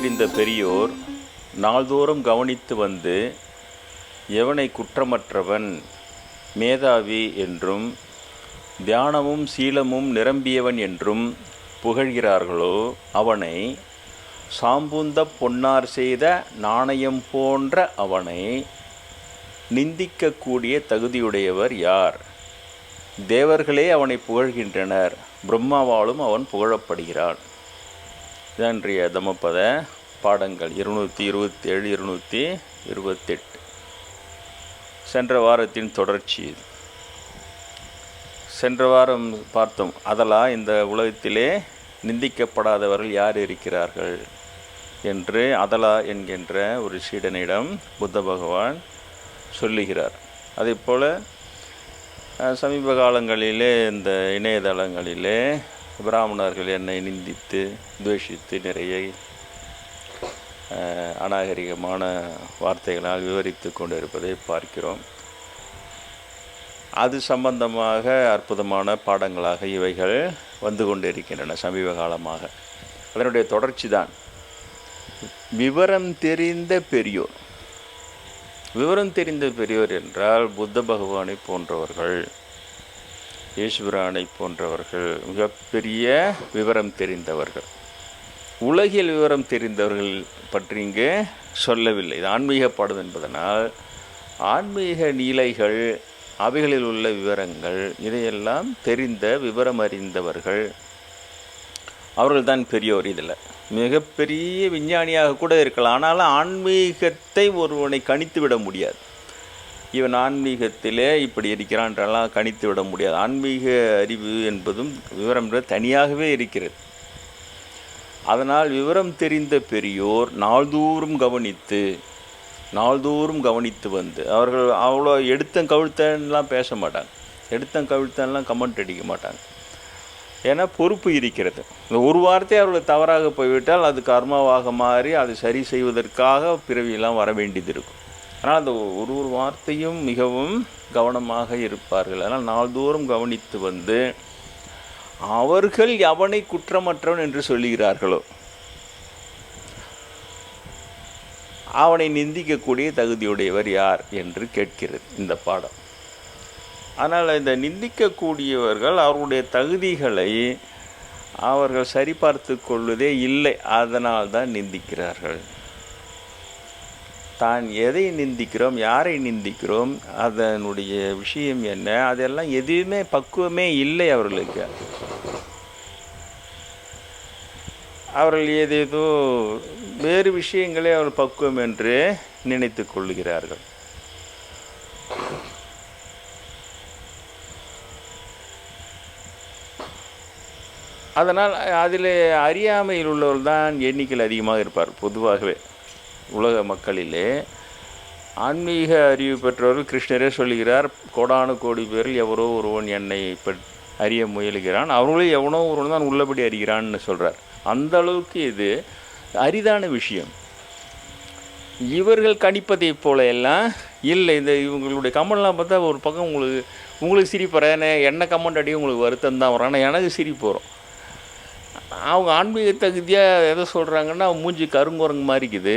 தெரிந்த பெரியோர் நாள்தோறும் கவனித்து வந்து எவனை குற்றமற்றவன் மேதாவி என்றும் தியானமும் சீலமும் நிரம்பியவன் என்றும் புகழ்கிறார்களோ அவனை சாம்புந்த பொன்னார் செய்த நாணயம் போன்ற அவனை நிந்திக்கக்கூடிய தகுதியுடையவர் யார்? தேவர்களே அவனை புகழ்கின்றனர், பிரம்மாவாலும் அவன் புகழப்படுகிறான். இன்றைய தமபத பாடங்கள் 227 228. சென்ற வாரத்தின் தொடர்ச்சி இது. சென்ற வாரம் பார்த்தோம், அதெல்லாம் இந்த உலகத்திலே நிந்திக்கப்படாதவர்கள் யார் இருக்கிறார்கள் என்று அதலா என்கின்ற ஒரு சீடனிடம் புத்த பகவான் சொல்லுகிறார். அதே போல் சமீப காலங்களிலே இந்த இணையதளங்களிலே பிராமணர்கள் என்னை நிந்தித்து துவேஷித்து நிறைய அநாகரிகமான வார்த்தைகளால் விவரித்து கொண்டிருப்பதை பார்க்கிறோம். அது சம்பந்தமாக அற்புதமான பாடங்களாக இவைகள் வந்து கொண்டிருக்கின்றன சமீப காலமாக. அதனுடைய தொடர்ச்சி தான் விவரம் தெரிந்த பெரியோர். விவரம் தெரிந்த பெரியோர் என்றால் புத்த பகவானை போன்றவர்கள், ஈஸ்வரானை போன்றவர்கள் மிகப்பெரிய விவரம் தெரிந்தவர்கள். உலகில் விவரம் தெரிந்தவர்கள் பற்றி இங்கு சொல்லவில்லை. இது ஆன்மீக பாடம் என்பதனால் ஆன்மீக நிலைகள், அவைகளில் உள்ள விவரங்கள், இதையெல்லாம் தெரிந்த விவரம் அறிந்தவர்கள் அவர்கள்தான் பெரியோர். இதில் மிகப்பெரிய விஞ்ஞானியாக கூட இருக்கலாம், ஆனாலும் ஆன்மீகத்தை ஒருவனை கணித்து விட முடியாது. இவன் ஆன்மீகத்திலே இப்படி இருக்கிறான்றெல்லாம் கணித்து விட முடியாது. ஆன்மீக அறிவு என்பதும் விவரம் தனியாகவே இருக்கிறது. அதனால் விவரம் தெரிந்த பெரியோர் நாள்தோறும் கவனித்து வந்து அவர்கள் அவ்வளோ எடுத்தன் பேச மாட்டாங்க, எடுத்தன் கமெண்ட் அடிக்க மாட்டாங்க. ஏன்னா பொறுப்பு இருக்கிறது. இந்த ஒரு வார்த்தை அவர்கள் தவறாக போய்விட்டால் அது கர்மாவாக மாறி அதை சரி செய்வதற்காக பிறவியெல்லாம் வர வேண்டியது இருக்கும். ஆனால் அந்த ஒரு வார்த்தையும் மிகவும் கவனமாக இருப்பார்கள். அதனால் நாள்தோறும் கவனித்து வந்து அவர்கள் எவனை குற்றமற்றவன் என்று சொல்லுகிறார்களோ அவனை நிந்திக்கக்கூடிய தகுதியுடையவர் யார் என்று கேட்கிறது இந்த பாடம். ஆனால் இந்த நிந்திக்கக்கூடியவர்கள் அவர்களுடைய தகுதிகளை அவர்கள் சரிபார்த்து கொள்வதே இல்லை. அதனால் தான் நிந்திக்கிறார்கள். தான் எதை நிந்திக்கிறோம், யாரை நிந்திக்கிறோம், அதனுடைய விஷயம் என்ன, அதெல்லாம் எதுவுமே பக்குவமே இல்லை அவர்களுக்கு. அவர்கள் ஏதேதோ வேறு விஷயங்களே அவர்கள் பக்குவம் என்று நினைத்து கொள்கிறார்கள். அதனால் அதில் அறியாமையில் உள்ளவர்கள் தான் எண்ணிக்கையில் அதிகமாக இருப்பார். பொதுவாகவே உலக மக்களிலே ஆன்மீக அறிவு பெற்றவர்கள் கிருஷ்ணரே சொல்லுகிறார், கோடானு கோடி பேரில் எவரோ ஒருவன் என்னை அறிய முயலுகிறான், அவர்களும் எவனோ ஒருவன் தான் உள்ளபடி அறிகிறான்னு சொல்கிறார். அந்த அளவுக்கு இது அரிதான விஷயம். இவர்கள் கணிப்பதை போல எல்லாம் இல்லை. இந்த இவங்களுடைய கமெண்ட்லாம் பார்த்தா ஒரு பக்கம் உங்களுக்கு சிரிப்பு வர, என்ன கமெண்ட் அடி உங்களுக்கு வருத்தம் தான் வரும், ஆனால் எனக்கு சிரிப்பு வரும். அவங்க ஆன்மீக தகுதியாக எதை சொல்கிறாங்கன்னா மூஞ்சி கருங்குரங்கு மாதிரி இருக்குது.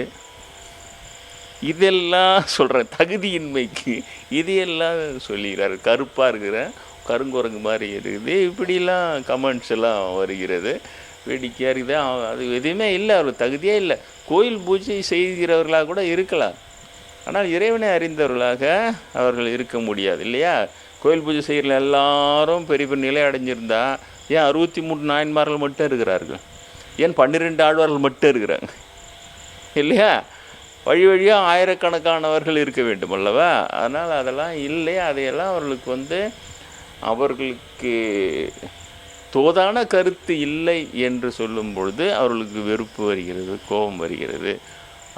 இதெல்லாம் சொல்கிறேன் தகுதியின்மைக்கு இதையெல்லாம் சொல்லுகிறார். கருப்பாக இருக்கிற கருங்குரங்கு மாதிரி இருக்குது, இப்படிலாம் கமெண்ட்ஸ் எல்லாம் வருகிறது. வேடிக்கையாக இருக்குது. அது எதுவுமே இல்லை, அவர் தகுதியே இல்லை. கோயில் பூஜை செய்கிறவர்களாக கூட இருக்கலாம், ஆனால் இறைவனை அறிந்தவர்களாக அவர்கள் இருக்க முடியாது இல்லையா? கோயில் பூஜை செய்கிற எல்லாரும் பெரிய பெரிய நிலை அடைஞ்சிருந்தா ஏன் 63 நாயன்மார்கள் மட்டும் இருக்கிறார்கள்? ஏன் 12 ஆழ்வார்கள் மட்டும் இருக்கிறாங்க இல்லையா? வழியாக ஆயிரக்கணக்கானவர்கள் இருக்க வேண்டும் அல்லவா? அதனால் அதெல்லாம் இல்லை. அதையெல்லாம் அவர்களுக்கு தோதான கருத்து இல்லை என்று சொல்லும் பொழுது அவர்களுக்கு வெறுப்பு வருகிறது, கோபம் வருகிறது.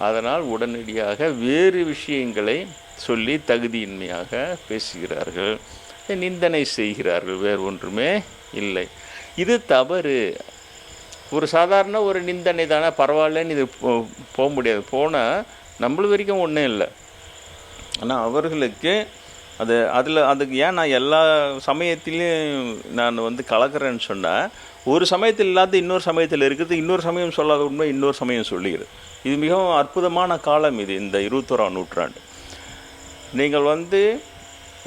அதனால் உடனடியாக வேறு விஷயங்களை சொல்லி தகுதியின்மையாக பேசுகிறார்கள், நிந்தனை செய்கிறார்கள். வேறு ஒன்றுமே இல்லை. இது தவறு. ஒரு சாதாரண ஒரு நிந்தனை தானே, பரவாயில்லன்னு இது போக முடியாது. போனால் நம்மள வரைக்கும் ஒன்றும் இல்லை. ஆனால் அவர்களுக்கு அதுக்கு ஏன் நான் எல்லா சமயத்திலையும் நான் கலக்கிறேன்னு சொன்னால், ஒரு சமயத்தில் இல்லாத இன்னொரு சமயத்தில் இருக்கிறது, இன்னொரு சமயம் சொல்லாத உண்மை இன்னொரு சமயம் சொல்லுகிறது. இது மிகவும் அற்புதமான காலம் இது, இந்த 21ஆம் நூற்றாண்டு. நீங்கள்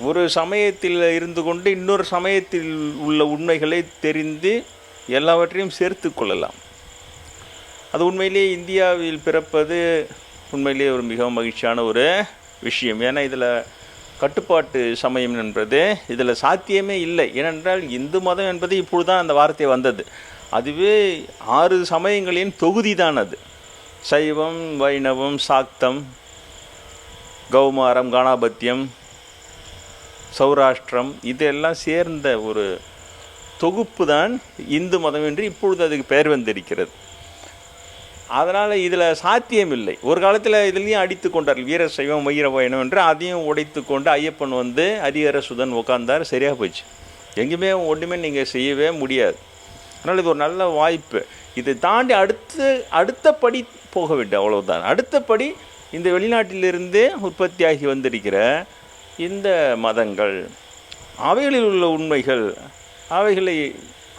ஒரு சமயத்தில் இருந்து கொண்டு இன்னொரு சமயத்தில் உள்ள உண்மைகளை தெரிந்து எல்லாவற்றையும் சேர்த்து கொள்ளலாம். அது உண்மையிலேயே இந்தியாவில் பிறப்பது உண்மையிலேயே ஒரு மிகவும் மகிழ்ச்சியான ஒரு விஷயம். ஏன்னா இதில் கட்டுப்பாட்டு சமயம் என்பது இதில் சாத்தியமே இல்லை. ஏனென்றால் இந்து மதம் என்பது இப்பொழுது தான் அந்த வார்த்தை வந்தது. அதுவே 6 சமயங்களின் தொகுதி தான் அது. சைவம், வைணவம், சாக்தம், கௌமாரம், காணாபத்தியம், சௌராஷ்டிரம், இதெல்லாம் சேர்ந்த ஒரு தொகுப்பு தான் இந்து மதம் என்று இப்பொழுது அதுக்கு பெயர் வந்திருக்கிறது. அதனால் இதில் சாத்தியம் இல்லை. ஒரு காலத்தில் இதுலேயும் அடித்து கொண்டார்கள், வீர சைவம் வைர வைணவம் என்று. அதையும் உடைத்து கொண்டு ஐயப்பன் ஹரிஹர சுதன் உட்கார்ந்தார், சரியாக போச்சு. எங்கேயுமே ஒன்றுமே நீங்கள் செய்யவே முடியாது. அதனால் இது ஒரு நல்ல வாய்ப்பு. இதை தாண்டி அடுத்தபடி போக வேண்டும், அவ்வளவுதான். அடுத்தபடி இந்த வெளிநாட்டிலிருந்து உற்பத்தியாகி வந்திருக்கிற இந்த மதங்கள், அவைகளில் உள்ள உண்மைகள்,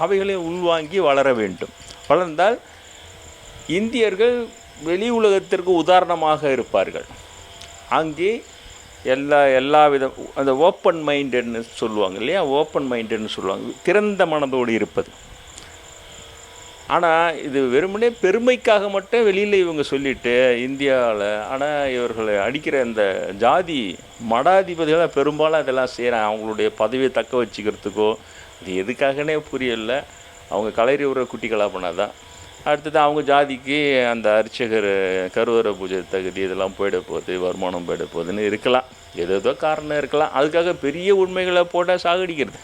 அவைகளை உள்வாங்கி வளர வேண்டும். வளர்ந்தால் இந்தியர்கள் வெளி உலகத்திற்கு உதாரணமாக இருப்பார்கள். அங்கே எல்லா விதம் அந்த ஓப்பன் மைண்டட்னு சொல்லுவாங்க இல்லையா, ஓப்பன் மைண்டட்னு சொல்லுவாங்க, திறந்த மனதோடு இருப்பது. ஆனால் இது வெறுமனே பெருமைக்காக மட்டும் வெளியில் இவங்க சொல்லிவிட்டு இந்தியாவில், ஆனால் இவர்களை அடிக்கிற இந்த ஜாதி மடாதிபதிகளை பெரும்பாலும் அதெல்லாம் செய்கிறாங்க. அவங்களுடைய பதவியை தக்க வச்சுக்கிறதுக்கோ இது எதுக்காகனே புரியலை. அவங்க கலரி உற குட்டி கலாப்பனா தான். அடுத்தது அவங்க ஜாதிக்கு அந்த அர்ச்சகர் கருவறை பூஜை தகுதி இதெல்லாம் போயிட போகுது, வருமானம் போயிட போகுதுன்னு இருக்கலாம், ஏதோ காரணம் இருக்கலாம். அதுக்காக பெரிய உண்மைகளை போட்டால் சாகடிக்கிறது.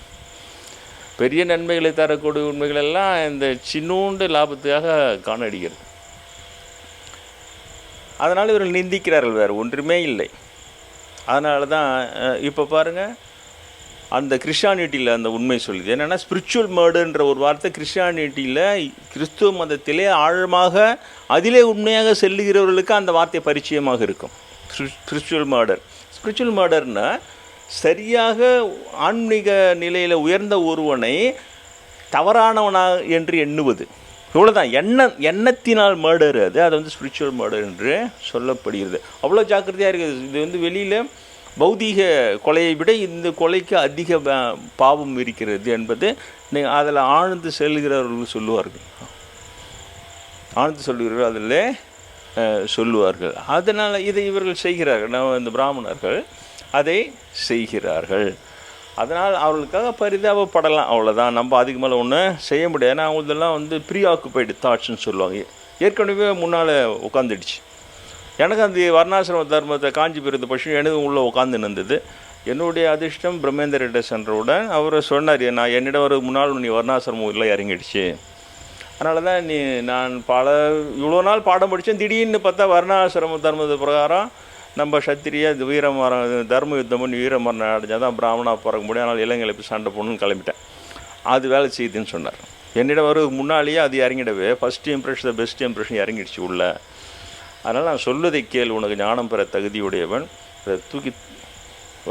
பெரிய நன்மைகளை தரக்கூடிய உண்மைகளெல்லாம் இந்த சின்னூண்டு லாபத்துக்காக காணடிக்கிறது. அதனால் இவர்கள் நிந்திக்கிறார்கள், வேறு ஒன்றுமே இல்லை. அதனால தான் இப்போ பாருங்கள், அந்த கிறிஸ்டியானிட்டியில் அந்த உண்மை சொல்லுது. என்னென்னா ஸ்பிரிச்சுவல் மர்டர்ன்ற ஒரு வார்த்தை கிறிஸ்டியானிட்டியில், கிறிஸ்துவ மதத்திலே ஆழமாக அதிலே உண்மையாக செல்லுகிறவர்களுக்கு அந்த வார்த்தை பரிச்சயமாக இருக்கும். ஸ்பிரிச்சுவல் மர்டர்னால் சரியாக ஆன்மீக நிலையில் உயர்ந்த ஒருவனை தவறானவனா என்று எண்ணுவது, இவ்வளோதான். எண்ணத்தினால் மர்டர் அது ஸ்பிரிச்சுவல் மர்டர் என்று சொல்லப்படுகிறது. அவ்வளோ ஜாக்கிரதையாக இருக்குது. இது வெளியில் பௌதீக கொலையை விட இந்த கொலைக்கு அதிக பாவம் இருக்கிறது என்பது அதில் ஆழ்ந்து செல்கிறவர்கள் சொல்லுவார்கள். அதில் சொல்லுவார்கள். அதனால் இதை இவர்கள் செய்கிறார்கள். இந்த பிராமணர்கள் அதை செய்கிறார்கள். அதனால் அவர்களுக்காக பரிதாபப்படலாம், அவ்வளோதான். நம்ம அதுக்கு மேலே ஒன்றும் செய்ய முடியாது. ஏன்னா அவங்களெல்லாம் ப்ரீ ஆக்குபைடு தாட்ஸ்ன்னு சொல்லுவாங்க. ஏற்கனவே முன்னால் உட்காந்துடுச்சு. எனக்கு அந்த வர்ணாசிரம தர்மத்தை காஞ்சிபுரத்து பட்சம் எனக்கு உள்ளே உட்காந்து இருந்தது. என்னுடைய அதிர்ஷ்டம் பிரம்மேந்திர ரெட்டி சென்றவுடன் அவர் சொன்னார், நான் என்னிடம் ஒரு முன்னாள் நீ வர்ணாசிரமம் இல்லை இறங்கிடுச்சு. அதனால தான் நான் இவ்வளோ நாள் பாடம் படித்தேன். திடீர்னு பார்த்தா வர்ணாசிரம தர்மத்து பிரகாரம் நம்ம சத்திரிய தர்ம யுத்தம் பண்ணி வீரமரணம் அடைஞ்சால் தான் பிராமணா பிறக்க முடியும். அதனால் இளைஞர்களை போய் சண்டை போடணும்னு கிளம்பிட்டேன். அது வேலை செய்யுதுன்னு சொன்னார். என்னிடம் ஒரு முன்னாலேயே அது இறங்கிடவே ஃபஸ்ட் இம்ப்ரெஷன் பெஸ்ட் இம்ப்ரெஷன் இறங்கிடுச்சு உள்ள. அதனால் நான் சொல்வதை கேள், உனக்கு ஞானம் பெற தகுதியுடையவன். அதை தூக்கி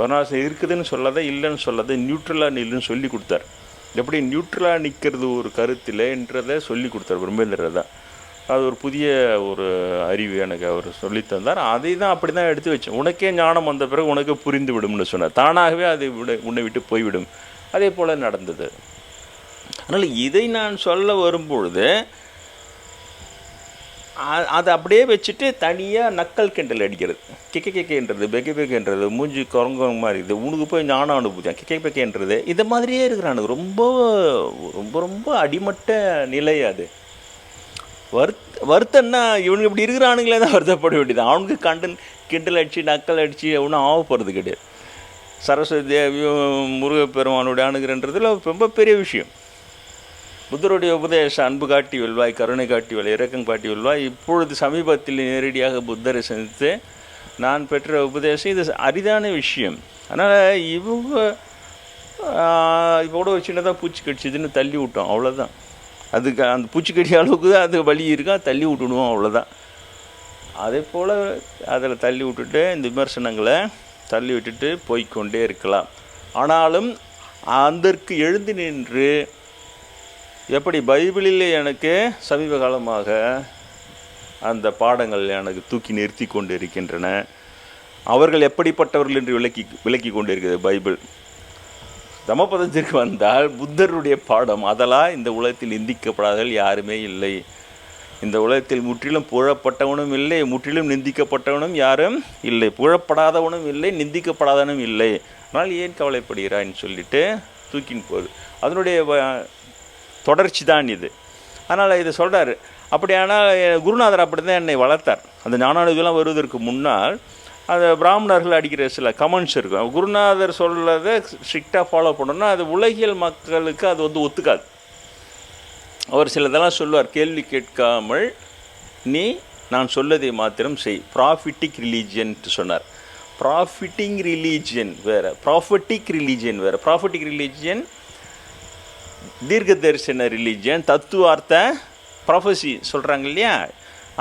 வர்ணாசிரம் இருக்குதுன்னு சொல்லாத, இல்லைன்னு சொல்லாத, நியூட்ரலாக நில்லுன்னு சொல்லி கொடுத்தார். எப்படி நியூட்ரலாக நிற்கிறது ஒரு கருத்தில்ன்றதை சொல்லி கொடுத்தார் பிரம்மேந்திரர் தான். அது ஒரு புதிய ஒரு அறிவு எனக்கு அவர் சொல்லித்தந்தார். அதை தான் அப்படி தான் எடுத்து வச்சேன். உனக்கே ஞானம் வந்த பிறகு உனக்கே புரிந்து விடும்னு சொன்னார். தானாகவே அது உன்னை விட்டு போய்விடும். அதே போல் நடந்தது. அதனால் இதை நான் சொல்ல வரும்பொழுது அதை அப்படியே வச்சுட்டு தனியாக நக்கல் கிண்டல் அடிக்கிறது. கிக்கன்றது பெக்கன்றது மூஞ்சி குரங்க மாதிரி இது, உனக்கு போய் ஞானம் அனுபவித்தான் கிக்கன்றது, இதை மாதிரியே இருக்கிறானுங்க. ரொம்ப ரொம்ப ரொம்ப அடிமட்ட நிலை அது. வருத்தன்னா இவனுக்கு இப்படி இருக்கிறானுங்களே தான் வருத்தப்பட வேண்டியது. அவனுக்கு கிண்டல் அடித்து நக்கல் அடித்து ஒன்றும் ஆக போகிறது கிடையாது. சரஸ்வதி தேவியும் முருகப்பெருமானுடைய அணுகிறன்றதுல ரொம்ப பெரிய விஷயம். புத்தருடைய உபதேசம் அன்பு காட்டி வெல்வாய், கருணை காட்டி வெல்வாய், இரக்கம் காட்டி வெல்வாய். இப்பொழுது சமீபத்தில் நேரடியாக புத்தரை சந்தித்து நான் பெற்ற உபதேசம் இது அரிதான விஷயம். அதனால் இவங்க இப்போ கூட ஒரு சின்னதாக பூச்சி கடிச்சதுன்னு தள்ளி விட்டோம், அவ்வளோதான். அதுக்கு அந்த பூச்சிக்கடி அளவுக்கு தான் அது வலி இருக்கா, தள்ளி விட்டுடுவோம், அவ்வளோதான். அதே போல் அதில் தள்ளி விட்டுட்டு இந்த விமர்சனங்களை தள்ளி விட்டுட்டு போய்கொண்டே இருக்கலாம். ஆனாலும் அதற்கு எழுந்து நின்று எப்படி பைபிளில் எனக்கு சமீப காலமாக அந்த பாடங்கள் எனக்கு தூக்கி நிறுத்தி கொண்டு இருக்கின்றன. அவர்கள் எப்படிப்பட்டவர்கள் என்று விளக்கி கொண்டு இருக்கிறது பைபிள். தமபதத்திற்கு வந்தால் புத்தருடைய பாடம், அதெல்லாம் இந்த உலகத்தில் நிந்திக்கப்படாதவர்கள் யாருமே இல்லை. இந்த உலகத்தில் முற்றிலும் புகழப்பட்டவனும் இல்லை, முற்றிலும் நிந்திக்கப்பட்டவனும் யாரும் இல்லை, புகழப்படாதவனும் இல்லை, நிந்திக்கப்படாதவனும் இல்லை. ஆனால் ஏன் கவலைப்படுகிறான்னு சொல்லிட்டு தூக்கின்னு போகுது. அதனுடைய தொடர்ச்சி தான் இது. அதனால் இதை சொல்கிறார். அப்படியானால் குருநாதர் அப்படி தான் என்னை வளர்த்தார். அந்த ஞானானுபவம் வருவதற்கு முன்னால் அந்த பிராமணர்கள் அடிக்கிற சில கமெண்ட்ஸ் இருக்கும். குருநாதர் சொல்கிறத ஸ்ட்ரிக்டாக ஃபாலோ பண்ணணும்னா அது உலகியல் மக்களுக்கு அது ஒத்துக்காது. அவர் சிலதெல்லாம் சொல்லுவார், கேள்வி கேட்காமல் நீ நான் சொல்லதை மாத்திரம் செய். ப்ராஃபிட்டிக் ரிலீஜியன்ட்டு சொன்னார். ப்ராஃபிட்டிங் ரிலீஜியன் வேறு, ப்ராஃபட்டிக் ரிலீஜியன் வேறு. ப்ராஃபட்டிக் ரிலீஜியன் தீர்க்க தரிசன ரிலீஜியன், தத்துவார்த்த ப்ரொஃபஸி சொல்கிறாங்க இல்லையா,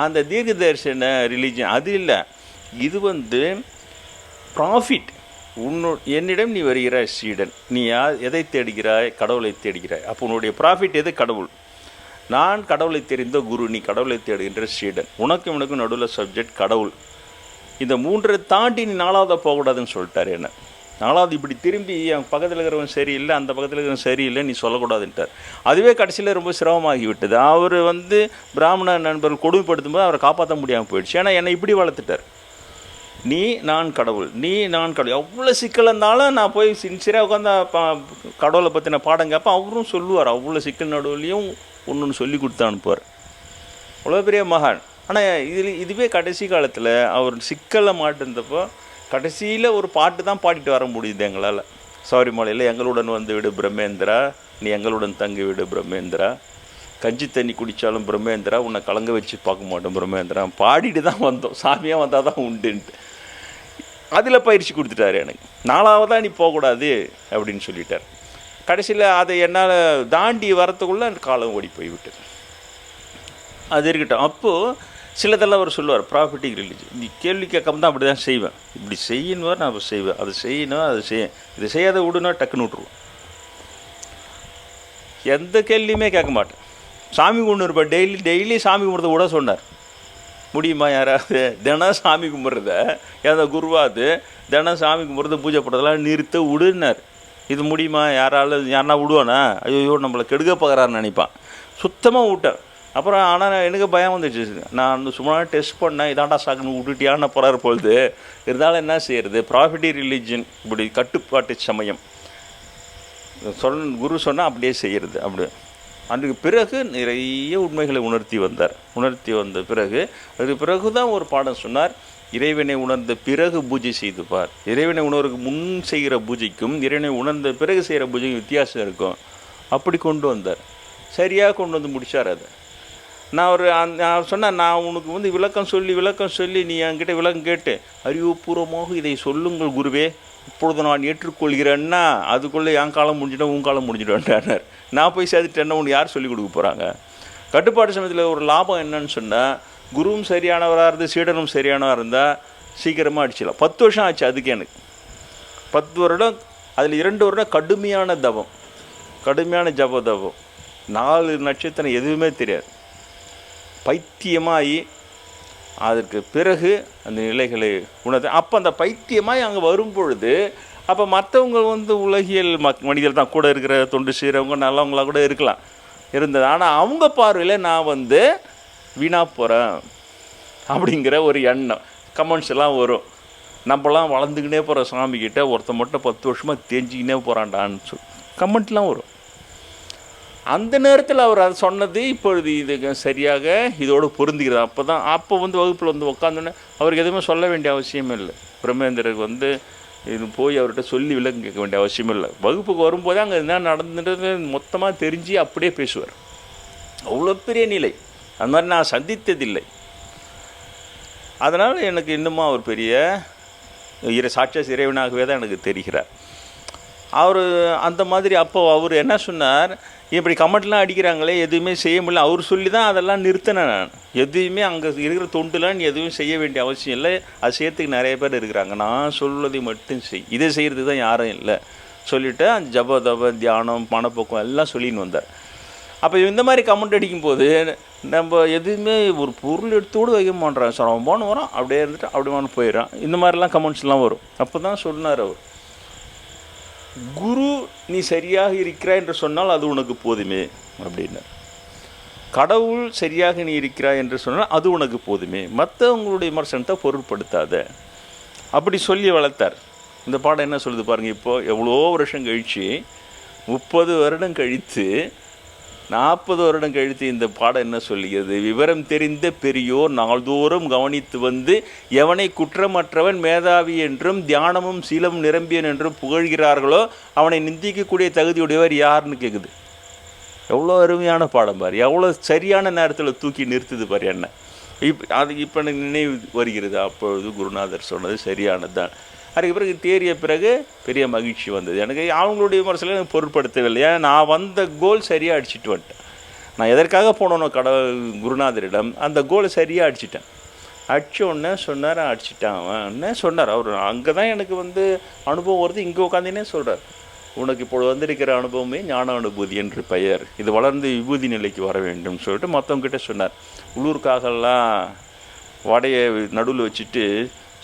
அந்த தீர்க்க தரிசன ரிலீஜியன் அது இல்லை. இது ப்ராஃபிட். என்னிடம் நீ வருகிறாய் சீடன், நீ எதை தேடுகிறாய்? கடவுளை தேடுகிறாய். அப்போ உன்னுடைய ப்ராஃபிட் எது? கடவுள். நான் கடவுளை தெரிந்த குரு, நீ கடவுளை தேடுகின்ற சீடன். உனக்கும் உனக்கும் நடுவில் சப்ஜெக்ட் கடவுள். இந்த மூன்றை தாண்டி நீ நாலாவதாக போகக்கூடாதுன்னு சொல்லிட்டார். என்ன நாலாவது இப்படி திரும்பி என் பக்கத்தில் இருக்கிறவன் சரியில்லை, அந்த பக்கத்தில் இருக்கிறவன் சரியில்லை நீ சொல்லக்கூடாதுன்ட்டார். அதுவே கடைசியில் ரொம்ப சிரமமாகி விட்டது. அவர் பிராமண நண்பர்கள் கொடுமைப்படுத்தும் போது அவரை காப்பாற்ற முடியாமல் போயிடுச்சு. ஏன்னா என்னை இப்படி வளர்த்துட்டார். நீ நான் கடவுள், நீ நான் கடவுள். எவ்வளோ சிக்கல் இருந்தாலும் நான் போய் சின்சியராக உட்காந்து கடவுளை பற்றின பாடம் கேட்பேன். அவரும் சொல்லுவார். அவ்வளோ சிக்கல் நடுவுலையும் ஒன்று சொல்லி கொடுத்து அனுப்புவார். அவ்வளோ பெரிய மகான். ஆனால் இதுவே கடைசி காலத்தில் அவர் சிக்கலை மாட்டிருந்தப்போ கடைசியில் ஒரு பாட்டு தான் பாடிட்டு வர முடியுது எங்களால். சபரிமலையில் எங்களுடன் வந்து விடு பிரம்மேந்திரா, நீ எங்களுடன் தங்கி விடு பிரம்மேந்திரா, கஞ்சி தண்ணி குடித்தாலும் பிரம்மேந்திரா, உன்னை கலங்க வச்சு பார்க்க மாட்டோம் பிரம்மேந்திரா. பாடிட்டு தான் வந்தோம், சாமியாக வந்தால் தான் உண்டுன்ட்டு. அதில் பயிற்சி கொடுத்துட்டார் எனக்கு. நாலாவதாக நீ போகக்கூடாது அப்படின்னு சொல்லிட்டார். கடைசியில் அதை என்னால் தாண்டி வரத்துக்குள்ளே காலம் ஓடி போய்விட்டது. அது இருக்கட்டும். அப்போது சிலதெல்லாம் அவர் சொல்லுவார், ப்ராஃபிட்டிக் ரிலீஜன். நீ கேள்வி கேட்காம தான் அப்படி தான் செய்வேன். இப்படி செய்யணும் நான் அப்போ செய்வேன், அது செய்யணும் அது இதை செய்யாத விடுனா டக்குன்னு விட்ருவோம். எந்த கேள்வியுமே கேட்க மாட்டேன். சாமி கும்பிட்டு இருப்பேன். டெய்லி சாமி கும்பிட்றத விட சொன்னார். முடியுமா யாராவது? தினம் சாமி கும்பிட்றத எந்த குருவாது தினம் சாமி கும்பிட்றத பூஜை பண்ணுறதெல்லாம் நிறுத்த விடுனார். இது முடியுமா? யாருனா விடுவானா? ஐயோ நம்மளை கெடுக்க பார்க்குறாருன்னு நினைப்பான். சுத்தமாக விட்டேன். அப்புறம் ஆனால் எனக்கு பயம் வந்துச்சு. நான் சும்மா டெஸ்ட் பண்ணேன், இதாண்டா சாக்குன்னு விட்டுட்டியான்னு போகிறார் பொழுது. இருந்தாலும் என்ன செய்கிறது? ப்ராஃபிட்டி ரிலீஜன் இப்படி கட்டுப்பாட்டு சமயம் குரு சொன்னால் அப்படியே செய்கிறது. அப்படி அதுக்கு பிறகு நிறைய உண்மைகளை உணர்த்தி வந்த பிறகு அதுக்கு பிறகு தான் ஒரு பாடம் சொன்னார். இறைவனை உணர்ந்த பிறகு பூஜை செய்து பார். இறைவனை உணர்வுக்கு முன் செய்கிற பூஜைக்கும் இறைவனை உணர்ந்த பிறகு செய்கிற பூஜைக்கும் வித்தியாசம் இருக்கும். அப்படி கொண்டு வந்தார். சரியாக கொண்டு வந்து முடித்தார். அதை நான் சொன்னேன், நான் உனக்கு விளக்கம் சொல்லி நீ என்கிட்ட விளக்கம் கேட்டு அறிவுபூர்வமாக இதை சொல்லுங்கள் குருவே, இப்பொழுது நான் ஏற்றுக்கொள்கிறேன்னா அதுக்குள்ளே என் காலம் முடிஞ்சிட்டேன், உன் காலம் முடிஞ்சிட்டேன்ட்டார். நான் போய் சேர்த்துட்டேன்னா உனக்கு யார் சொல்லிக் கொடுக்க போகிறாங்க? கட்டுப்பாடு சமயத்தில் ஒரு லாபம் என்னன்னு சொன்னால், குருவும் சரியானவராக இருந்து சீடனும் சரியானவராக இருந்தால் சீக்கிரமாக அடிச்சிடலாம். 10 வருஷம் ஆச்சு அதுக்கு. எனக்கு 10 வருடம், அதில் 2 வருடம் கடுமையான தவம், கடுமையான ஜபதவம். 4 நட்சத்திரம் எதுவுமே தெரியாது. பைத்தியமாகி அதற்கு பிறகு அந்த நிலைகளை உணர்ந்து, அப்போ அந்த பைத்தியமாகி அங்கே வரும்பொழுது அப்போ மற்றவங்க உலகியல் மனிதர்கள் தான், கூட இருக்கிற தொண்டு செய்கிறவங்க நல்லவங்களாக கூட இருந்தது. ஆனால் அவங்க பார்வையில் நான் வீணாக போகிறேன் அப்படிங்கிற ஒரு எண்ணம், கமெண்ட்ஸ் எல்லாம் வரும். நம்மளாம் வளர்ந்துக்கினே போகிற சாமிக்கிட்ட ஒருத்தர் மட்டும் 10 வருஷமாக தெரிஞ்சிக்கினே போகிறான்டான்னு கமெண்ட்லாம் வரும். அந்த நேரத்தில் அவர் அதை சொன்னது இப்பொழுது இது சரியாக இதோடு பொருந்துகிறது. அப்போ வகுப்பில் உட்காந்தோன்னே அவருக்கு எதுவுமே சொல்ல வேண்டிய அவசியமே இல்லை. பிரம்மேந்திரருக்கு இது போய் அவர்கிட்ட சொல்லி விளக்கம் கேட்க வேண்டிய அவசியம் இல்லை. வகுப்புக்கு வரும்போதே அங்கே என்ன நடந்துன்றது மொத்தமாக தெரிஞ்சு அப்படியே பேசுவார். அவ்வளோ பெரிய நிலை. அந்த மாதிரி நான் சந்தித்ததில்லை. அதனால் எனக்கு இன்னமும் அவர் பெரிய சாட்சிய இறைவனாகவே தான் எனக்கு தெரிகிறார். அவர் அந்த மாதிரி அப்போ அவர் என்ன சொன்னார், இப்படி கமெண்ட்லாம் அடிக்கிறாங்களே எதுவுமே செய்ய முடியல. அவர் சொல்லி தான் அதெல்லாம் நிறுத்தினேன். நான் எதுவுமே அங்கே இருக்கிற தொண்டுலாம் எதுவும் செய்ய வேண்டிய அவசியம் இல்லை, அது செய்யறதுக்கு நிறைய பேர் இருக்கிறாங்க, நான் சொல்வதை மட்டும் செய், இதை செய்கிறதுக்கு தான் யாரும் இல்லை சொல்லிவிட்டு அந்த ஜப தப தியானம் மனப்போக்கம் எல்லாம் சொல்லின்னு வந்தார். அப்போ இந்த மாதிரி கமெண்ட் அடிக்கும்போது நம்ம எதுவுமே ஒரு பொருள் எடுத்தோடு வைக்க மாட்டேறான் சார், அவன் போன வரான் அப்படியே இருந்துட்டு அப்படியே போயிடறான். இந்த மாதிரிலாம் கமெண்ட்ஸ்லாம் வரும். அப்போ தான் சொன்னார் அவர், குரு நீ சரியாக இருக்கிறாய் என்று சொன்னால் அது உனக்கு போதுமே அப்படின்னார். கடவுள் சரியாக நீ இருக்கிறாய் என்று சொன்னால் அது உனக்கு போதுமே, மற்றவங்களுடைய விமர்சனத்தை பொருட்படுத்தாத அப்படி சொல்லி வளர்த்தார். இந்த பாடம் என்ன சொல்லுது பாருங்கள். இப்போது எவ்வளோ வருஷம் கழித்து, 30 வருடம் கழித்து, 40 வருடம் கழித்து இந்த பாடம் என்ன சொல்லுகிறது? விவரம் தெரிந்த பெரியோர் நாள்தோறும் கவனித்து வந்து எவனை குற்றமற்றவன் மேதாவி என்றும் தியானமும் சீலமும் நிரம்பியன் என்றும் புகழ்கிறார்களோ அவனை நிந்திக்கக்கூடிய தகுதியுடையவர் யாருன்னு கேட்குது. எவ்வளோ அருமையான பாடம் பாரு, எவ்வளோ சரியான நேரத்தில் தூக்கி நிறுத்துது பாரு என்ன. இப்போ எனக்கு நினைவு வருகிறது, அப்பொழுது குருநாதர் சொன்னது சரியானது தான். அதுக்கு பிறகு தேறிய பிறகு பெரிய மகிழ்ச்சி வந்தது எனக்கு. அவங்களுடைய விமர்சனம் எனக்கு பொருட்படுத்தவில்லை. ஏன் நான் வந்த கோல் சரியாக அடிச்சுட்டு வந்துட்டேன். நான் எதற்காக போனோன்னோ குருநாதரிடம் அந்த கோலை சரியாக அடிச்சிட்டேன். அடித்த உடனே சொன்னார், அடிச்சிட்டான் அவன் சொன்னார். அவர் அங்கே தான் எனக்கு அனுபவம் வருது. இங்கே உட்காந்துனே சொல்கிறார், உனக்கு இப்பொழுது வந்திருக்கிற அனுபவமே ஞான அனுபூதி என்று பெயர், இது வளர்ந்து விபூதி நிலைக்கு வர வேண்டும் சொல்லிட்டு மற்றவங்கிட்ட சொன்னார். உள்ளூருக்காகலாம் வடையை நடுவில் வச்சுட்டு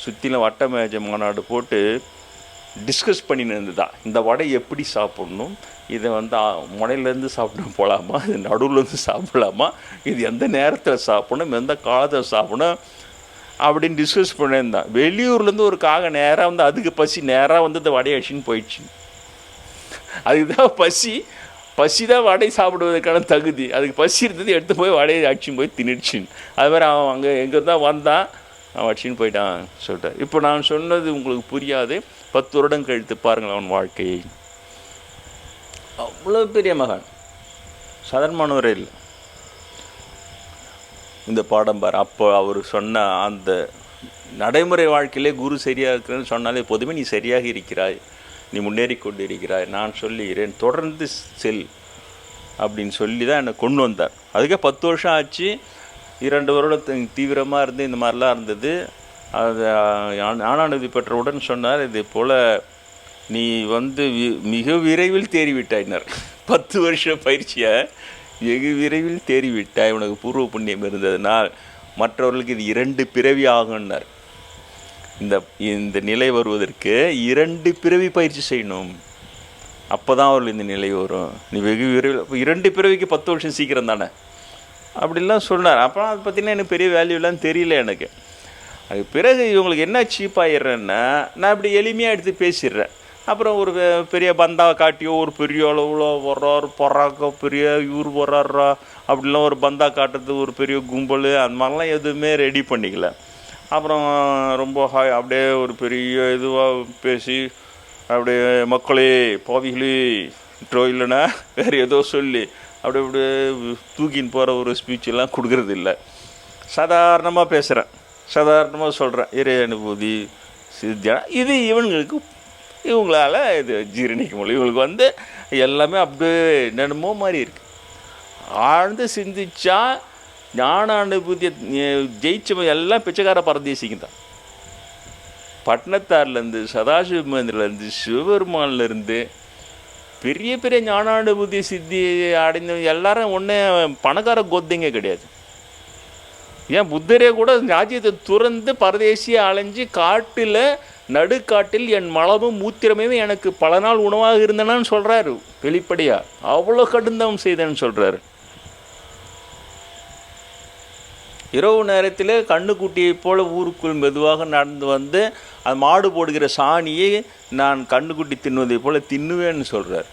சுற்றிலும் வட்ட மேஜை மாநாடு போட்டு டிஸ்கஸ் பண்ணின்னு இருந்துதான், இந்த வடை எப்படி சாப்பிட்ணும், இதை முனையிலேருந்து சாப்பிட்டு போகலாமா, இது நடுவிலேருந்து சாப்பிடலாமா, இது எந்த நேரத்தில் சாப்பிடணும், எந்த காலத்தில் சாப்பிடணும் அப்படின்னு டிஸ்கஸ் பண்ணியிருந்தான். வெளியூர்லேருந்து ஒரு காக நேராக அதுக்கு பசி நேராக இந்த வடையை அடிச்சின்னு போயிடுச்சு. அதுக்கு தான் பசி தான் வடை சாப்பிடுவதற்கான தகுதி. அதுக்கு பசி இருந்தது, எடுத்து போய் வடையை அடிச்சுன்னு போய் திணிடுச்சின்னு. அது மாதிரி அவன் அங்கே எங்கே தான் வந்தான், அவன் அடிச்சின்னு போயிட்டான் சொல்லிட்டார். இப்போ நான் சொன்னது உங்களுக்கு புரியாது. 10 வருடம் கழித்து பாருங்கள் அவன் வாழ்க்கையை. அவ்வளோ பெரிய மகான், சாதாரணமானவரே இல்லை. இந்த பாடம் பார். அப்போ அவர் சொன்ன அந்த நடைமுறை வாழ்க்கையிலே குரு சரியாக இருக்கிறேன்னு சொன்னாலே போதுமே, நீ சரியாக இருக்கிறாய், நீ முன்னேறி கொண்டு இருக்கிறாய், நான் சொல்லுகிறேன், தொடர்ந்து செல் அப்படின்னு சொல்லி தான் என்னை கொண்டு வந்தார். அதுக்கே 10 வருஷம் ஆச்சு. 2 வருடம் தீவிரமாக இருந்து இந்த மாதிரிலாம் இருந்தது. அது ஞானானுபூதி பெற்றவுடன் சொன்னார், இது போல் நீ மிக விரைவில் தேறிவிட்டாயினார். 10 வருஷம் பயிற்சியை வெகு விரைவில் தேறிவிட்டாய், உனக்கு பூர்வ புண்ணியம் இருந்ததுனால் மற்றவர்களுக்கு இது 2 பிறவி ஆகும்னார். இந்த நிலை வருவதற்கு 2 பிறவி பயிற்சி செய்யணும், அப்போ தான் அவர்கள் இந்த நிலை வரும். நீ வெகு விரைவில் 2 பிறவிக்கு 10 வருஷம் சீக்கிரம் தானே அப்படிலாம் சொன்னார். அப்புறம் அதை பற்றினா எனக்கு பெரிய வேல்யூலாம் தெரியல எனக்கு. அது பிறகு இவங்களுக்கு என்ன சீப்பாயிடுறேன்னா, நான் இப்படி எளிமையாக எடுத்து பேசிடுறேன். அப்புறம் ஒரு பெரிய பந்தா காட்டியோ ஒரு பெரிய அளவில் வர்றாரு பொறாக்கோ பெரிய இவர் வர்றாரா அப்படிலாம் ஒரு பந்தா காட்டுறது ஒரு பெரிய கும்பல் அந்த மாதிரிலாம் எதுவுமே ரெடி பண்ணிக்கல. அப்புறம் ரொம்ப அப்படியே ஒரு பெரிய இதுவாக பேசி அப்படியே மக்களே பாவிகளே இல்லைன்னா வேறு ஏதோ சொல்லி அப்படியே தூக்கின்னு போகிற ஒரு ஸ்பீச்செல்லாம் கொடுக்கறது இல்லை. சாதாரணமாக பேசுகிறேன், சாதாரணமாக சொல்கிறேன். இறை அனுபூதி சித்தியானம் இது இவங்களால் இது ஜீரணிக்க முடியும். இவங்களுக்கு எல்லாமே அப்படியே என்னென்னமோ மாதிரி இருக்குது. ஆழ்ந்து சிந்திச்சா ஞான அனுபூதியை ஜெயிச்சவன் எல்லாம் பிச்சைக்கார பரதேசிங்க தான். பட்னத்தார்லேருந்து சதாசிவமேந்திரலேருந்து சிவபெருமான்லேருந்து பெரிய பெரிய ஞானானுபூதி சித்தி அடைந்தவங்க எல்லாரும் ஒன்றே பணக்கார கோத்தைங்க கிடையாது. ஏன் புத்தரே கூட ராஜ்யத்தை துறந்து பரதேசியை அலைஞ்சு காட்டில் நடுக்காட்டில் என் மலமும் மூத்திரமே எனக்கு பல நாள் உணவாக இருந்தேன்னு சொல்கிறாரு வெளிப்படையாக. அவ்வளோ கடுந்தவம் செய்தேன்னு சொல்கிறாரு. இரவு நேரத்தில் கண்ணுக்குட்டியை போல் ஊருக்குள் மெதுவாக நடந்து அது மாடு போடுகிற சாணியை நான் கண்ணுக்குட்டி தின்னுவதை போல் தின்னுவேன்னு சொல்கிறார்.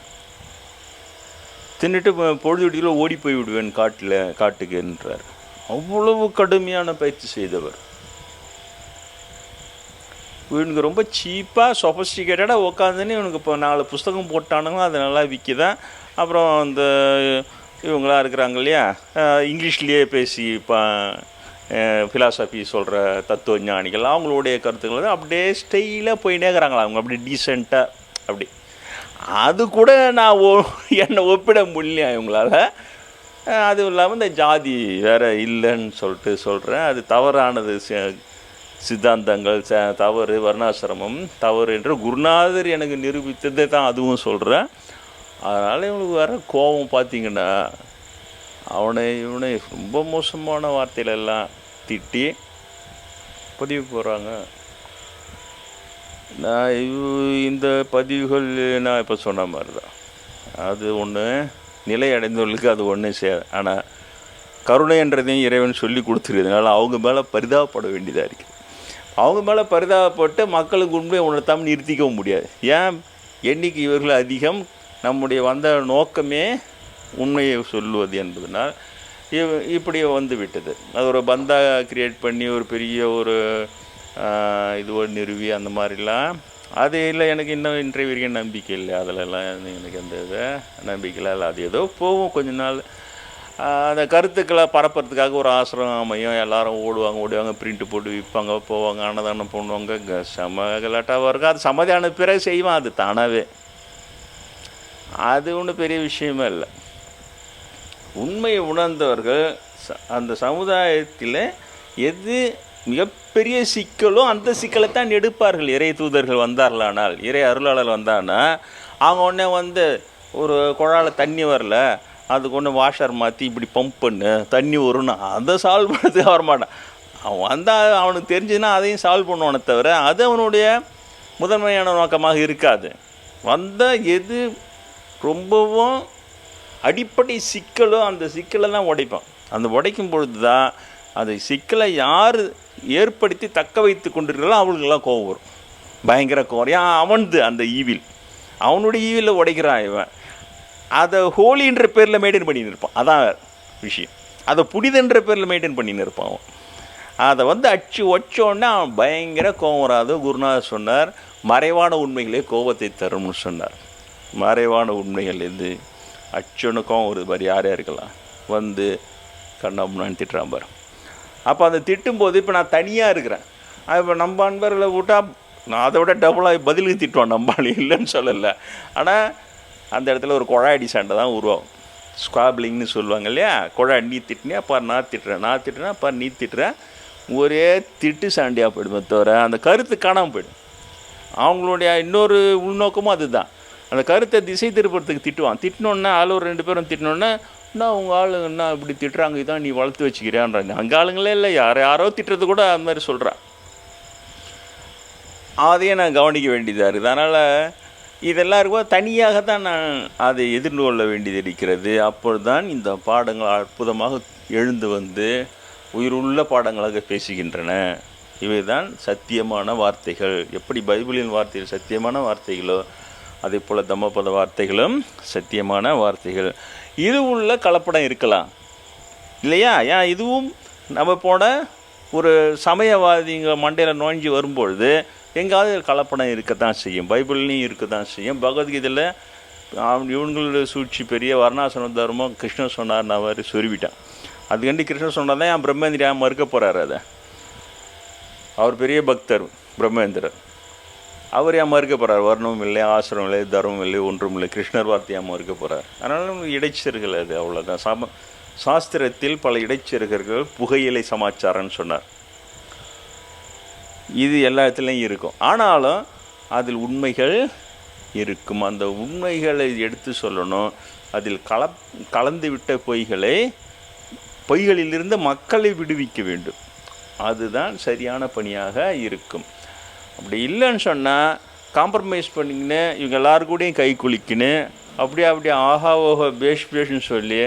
தின்னுட்டு பொழுது விட்டியில் ஓடி போய் விடுவேன் காட்டுக்குன்றார். அவ்வளவு கடுமையான பயிற்சி செய்தவர். இவனுக்கு ரொம்ப சீப்பாக சொஃபஸ்டிகேட்டடாக உட்காந்துன்னு இவனுக்கு இப்போ 4 புஸ்தகம் போட்டானுங்க, அது நல்லா விற்கிதான். அப்புறம் இந்த இவங்களாம் இருக்கிறாங்க இல்லையா, இங்கிலீஷ்லேயே பேசி ஃபிலாசபி சொல்கிற தத்துவ ஞானிகள் அவங்களுடைய கருத்துக்கள் அப்படியே ஸ்டைலாக போயிட்டே இருக்கிறாங்களா அவங்க, அப்படி டீசெண்டாக அப்படி. அது கூட நான் என்னை ஒப்பிட முடியல இவங்களால். அதுவும் இல்லாமல் இந்த ஜாதி வேறு இல்லைன்னு சொல்கிறேன். அது தவறானது, சித்தாந்தங்கள் தவறு, வர்ணாசிரமம் தவறு என்று குருநாதர் எனக்கு நிரூபித்ததை தான் அதுவும் சொல்கிறேன். அதனால் இவங்களுக்கு வேறு கோபம் பார்த்திங்கன்னா அவனை இவனை ரொம்ப மோசமான வார்த்தையிலெல்லாம் திட்டி பதிவு போகிறாங்க. நான் இந்த பதிவுகள் நான் இப்போ சொன்ன மாதிரி தான், அது ஒன்று நிலை அடைந்தவர்களுக்கு அது ஒன்று ஆனால் கருணைன்றதையும் இறைவன் சொல்லி கொடுத்துருக்கிறதுனால அவங்க மேலே பரிதாபப்பட வேண்டியதாக இருக்குது. அவங்க மேலே பரிதாபப்பட்டு மக்களுக்கு உண்மையை உணர்த்தாமல் நிறுத்திக்கவும் முடியாது. ஏன் எண்ணிக்கை இவர்கள் அதிகம், நம்முடைய வந்த நோக்கமே உண்மையை சொல்லுவது என்பதனால் இப்படி வந்து விட்டது. அது ஒரு பந்தா கிரியேட் பண்ணி ஒரு பெரிய ஒரு இது நிறுவி அந்த மாதிரிலாம் அது இல்லை. எனக்கு இன்னும் இன்றைய வரைக்கும் நம்பிக்கை இல்லை அதிலெல்லாம். எனக்கு அந்த இதை நம்பிக்கைலாம் இல்லை. அது ஏதோ போகும் கொஞ்ச நாள். அந்த கருத்துக்களை பரப்புறதுக்காக ஒரு ஆசிரம் அமையும், எல்லோரும் ஓடுவாங்க, பிரிண்ட்டு போட்டு விற்பாங்க, போவாங்க, அன்னதானம் பண்ணுவாங்க, செம கலாட்டாக இருக்கும். அது சமாதான பிறகு செய்வான் அது தானாகவே. அது ஒன்றும் பெரிய விஷயமே இல்லை. உண்மையை உணர்ந்தவர்கள் அந்த சமுதாயத்தில் எது மிகப்பெரிய சிக்கலோ அந்த சிக்கலை தான் எடுப்பார்கள். இறை தூதர்கள் வந்தார்களானால், இறை அருளாளர் வந்தான்னா அவங்க உடனே வந்து ஒரு குழாயில் தண்ணி வரல, அதுக்கு ஒன்று வாஷர் மாற்றி இப்படி பம்ப் பண்ணு தண்ணி வரும்னா அதை சால்வ் பண்ணுறதுக்கு வரமாட்டான். அவன் வந்தால் அவனுக்கு தெரிஞ்சுன்னா அதையும் சால்வ் பண்ணுவானே தவிர அது அவனுடைய முதன்மையான நோக்கமாக இருக்காது. வந்தால் எது ரொம்பவும் அடிப்படை சிக்கலோ அந்த சிக்கலை தான் உடைப்பான். அந்த உடைக்கும் பொழுது தான் அந்த சிக்கலை யார் ஏற்படுத்தி தக்க வைத்து கொண்டிருக்கிறோ அவங்களுக்கெல்லாம் கோவம் வரும், பயங்கர கோவம். ஏன் அவனது அந்த ஈவில், அவனுடைய ஈவில் உடைக்கிறான் இவன். அதை ஹோலின்ற பேரில் மெயின்டைன் பண்ணின்னு இருப்பான். அதான் விஷயம். அதை புனிதன்ற பேரில் மெயின்டைன் பண்ணின்னு இருப்பான் அவன். அதை வந்து அச்சு வச்சோடனே அவன் பயங்கர கோவம் வராது. குருநாதர் சொன்னார், மறைவான உண்மைகளே கோபத்தை தரும்னு சொன்னார். மறைவான உண்மைகள் எது அச்சொன்னு கோவம் வருது பாரு, யாரையா இருக்கலாம் வந்து கண்ணாமுன்னான்னு திட்டுறான் பாரு. அப்போ அந்த திட்டும்போது இப்போ நான் தனியாக இருக்கிறேன். இப்போ நம்ம அன்பர்களை விட்டால் நான் அதை விட டபுளாக பதிலுக்கு திட்டுவான் நம்பாள், இல்லைன்னு சொல்லலை. ஆனால் அந்த இடத்துல ஒரு குழாடி சண்டை தான் உருவாகும். ஸ்குவாப்லிங்னு சொல்லுவாங்க இல்லையா, குழாய் நீ திட்டினியா பார் நான் திட்டுறேன், நான் திட்டுறேன் பார் நீ திட்டுறேன், ஒரே திட்டு சாண்டியாக போயிடுமே தவிர அந்த கருத்து காணாமல் போயிடும். அவங்களுடைய இன்னொரு உள்நோக்கமும் அதுதான். அந்த கருத்தை திசை திருப்பறதுக்கு திட்டுவான். திட்டினோன்னா ஆள் ஒரு 2 பேரும் திட்டினோன்னா, நான் உங்கள் ஆளுங்கன்னா இப்படி திட்டுறாங்க, இதான் நீ வளர்த்து வச்சுக்கிறியான்றாங்க. அங்கே ஆளுங்களே இல்லை, யாரோ திட்டுறது கூட அந்த மாதிரி சொல்கிறான். அதையே நான் கவனிக்க வேண்டியதாக இருக்குது. அதனால் இதெல்லாம் இருக்கும் தனியாக தான் நான் அதை எதிர்கொள்ள வேண்டியது இருக்கிறது. அப்பொழுது தான் இந்த பாடங்கள் அற்புதமாக எழுந்து வந்து உயிருள்ள பாடங்களாக பேசுகின்றன. இவை தான் சத்தியமான வார்த்தைகள். எப்படி பைபிளின் வார்த்தைகள் சத்தியமான வார்த்தைகளோ அதே போல் தம்மபத வார்த்தைகளும் சத்தியமான வார்த்தைகள். இது உள்ள கலப்படம் இருக்கலாம் இல்லையா? ஏன் இதுவும் நம்ம போன ஒரு சமயவாதிங்க மண்டையில் நோஞ்சி வரும்பொழுது எங்காவது கலப்படம் இருக்கத்தான் செய்யும். பைபிள்லையும் இருக்க தான் செய்யும். பகவத்கீதையில் இவங்களுடைய சூழ்ச்சி பெரிய வர்ணாசன தர்மம் கிருஷ்ணன் சொன்னார், நான் மாதிரி சொருவிட்டான். அதுக்கண்டி கிருஷ்ணன் சொன்னால் தான் என் பிரம்மேந்திரியா மறுக்க போகிறார். அதை அவர் பெரிய பக்தர் பிரம்மேந்திரர், அவர் ஏன் மறுக்க போகிறார்? வர்ணமும் இல்லை, ஆசிரமம் இல்லை, தர்மம் இல்லை, ஒன்றும் இல்லை, கிருஷ்ணர் வார்த்தையாக மறுக்க போகிறார். அதனால இடைச்சர்கள் அது அவ்வளோதான். சாஸ்திரத்தில் பல இடைச்சர்கள் புகையிலை சமாச்சாரம்னு சொன்னார். இது எல்லா இடத்துலையும் இருக்கும். ஆனாலும் அதில் உண்மைகள் இருக்கும். அந்த உண்மைகளை எடுத்து சொல்லணும். அதில் கலந்து விட்ட பொய்களிலிருந்து மக்களை விடுவிக்க வேண்டும். அதுதான் சரியான பணியாக இருக்கும். அப்படி இல்லைன்னு சொன்னால் காம்ப்ரமைஸ் பண்ணிக்கின்னு இவங்க எல்லாருக்கூடையும் கை குளிக்கின்னு அப்படியே ஆஹா ஓஹோ பேஷ்னு சொல்லி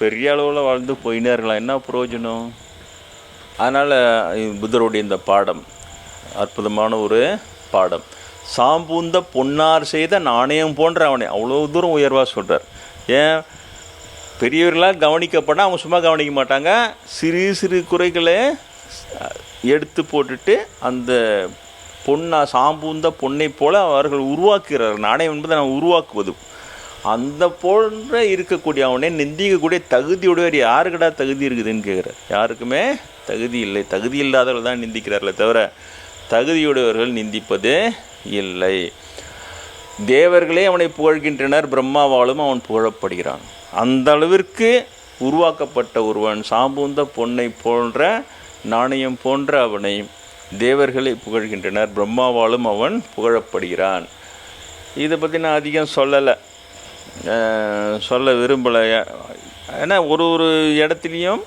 பெரிய அளவில் வாழ்ந்து போயினே இருக்கலாம். என்ன பிரயோஜனம்? அதனால் புத்தருடைய இந்த பாடம் அற்புதமான ஒரு பாடம். சாம்பூந்த பொன்னார் செய்த நாணயம் போன்ற அவனை அவ்வளோ தூரம் உயர்வாக சொல்கிறார். ஏன் பெரியவர்களாக கவனிக்கப்பட்டால் அவங்க சும்மா கவனிக்க மாட்டாங்க. சிறு சிறு குறைகளை எடுத்து போட்டுட்டு அந்த சாம்பூந்த பொன்னை போல் அவர்கள் உருவாக்குகிறார். நாணயம் என்பதை நான் உருவாக்குவது. அந்த போன்ற இருக்கக்கூடிய அவனே நிந்திக்கக்கூடிய தகுதியுடையவர் யாருக்கடா தகுதி இருக்குதுன்னு கேட்குறார். யாருக்குமே தகுதி இல்லை. தகுதி இல்லாதவர்கள் தான் நிந்திக்கிறார்களே தவிர தகுதியுடையவர்கள் நிந்திப்பது இல்லை. தேவர்களே அவனை புகழ்கின்றனர், பிரம்மாவாலும் அவன் புகழப்படுகிறான். அந்த அளவிற்கு உருவாக்கப்பட்ட ஒருவன் சாம்பூந்த பொன்னை போன்ற நாணயம் போன்ற அவனை தேவர்களை புகழ்கின்றனர், பிரம்மாவாலும் அவன் புகழப்படுகிறான். இதை பற்றி நான் அதிகம் சொல்ல விரும்பலை. ஏன்னா ஒரு ஒரு இடத்துலையும்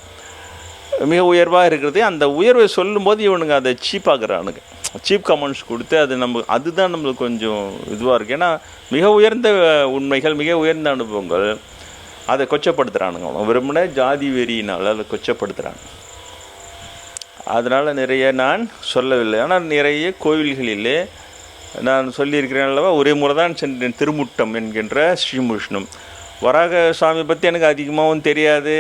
மிக உயர்வாக இருக்கிறது. அந்த உயர்வை சொல்லும்போது இவனுங்க அதை சீப்பாக்குறானுங்க, சீப் கமெண்ட்ஸ் கொடுத்து அது அதுதான் நம்மளுக்கு கொஞ்சம் இதுவாக இருக்குது. ஏன்னா மிக உயர்ந்த உண்மைகள், மிக உயர்ந்த அனுபவங்கள் அதை கொச்சப்படுத்துகிறானுங்க. அவனும் வெறுமனே ஜாதி வெறியினால் அதை கொச்சப்படுத்துகிறாங்க. அதனால் நிறைய நான் சொல்லவில்லை. ஆனால் நிறைய கோவில்களிலே நான் சொல்லியிருக்கிறேன் அல்லவா, ஒரே முறை தான் சென்றேன், திருமுட்டம் என்கின்ற ஸ்ரீமுஷ்ணம். வராக சுவாமி பற்றி எனக்கு அதிகமாகவும் தெரியாது.